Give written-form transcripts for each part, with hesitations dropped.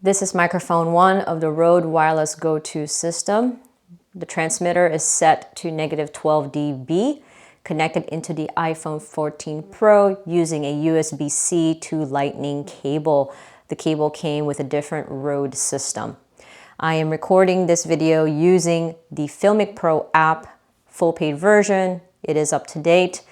This is microphone 1 of the Rode Wireless Go 2 system. The transmitter is set to -12 dB, connected into the iPhone 14 Pro using a USB-C to Lightning cable. The cable came with a different Rode system. I am recording this video using the Filmic Pro app, full paid version. It is up to date.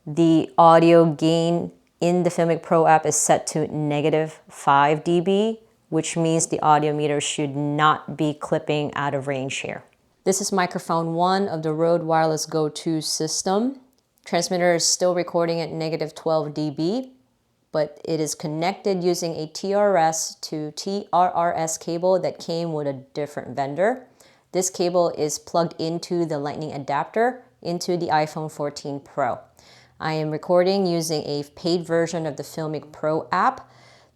The audio gain in the Filmic Pro app is set to -5 dB, which means the audio meter should not be clipping out of range here. This is microphone 1 of the Rode Wireless Go 2 system. Transmitter is still recording at -12 dB, but it is connected using a TRS to TRRS cable that came with a different vendor. This cable is plugged into the Lightning adapter into the iPhone 14 Pro. I am recording using a paid version of the Filmic Pro app.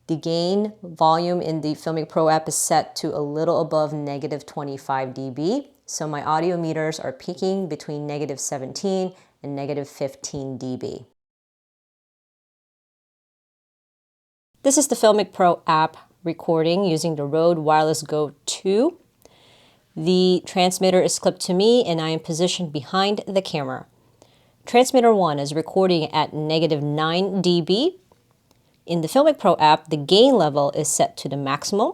The gain volume in the Filmic Pro app is set to a little above -25 dB, so my audio meters are peaking between -17 and -15 dB. This is the Filmic Pro app recording using the Rode Wireless Go 2. The transmitter is clipped to me and I am positioned behind the camera. Transmitter 1 is recording at -9 dB. In the Filmic Pro app, the gain level is set to the maximum,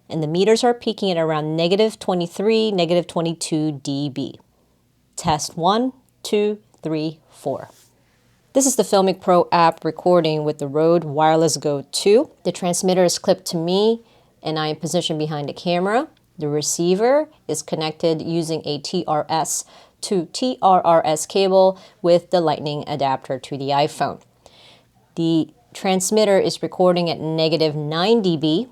and the meters are peaking at around -23, -22 dB. Test 1, 2, 3, 4. This is the Filmic Pro app recording with the Rode Wireless Go 2. The transmitter is clipped to me, and I am positioned behind the camera. The receiver is connected using a TRS to TRRS cable with the Lightning adapter to the iPhone. The transmitter is recording at -9 dB.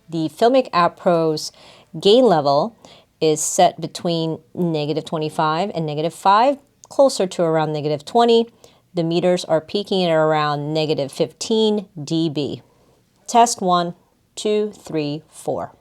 The Filmic App Pro's gain level is set between -25 and -5, closer to around -20. The meters are peaking at around -15 dB. Test 1, 2, 3, 4.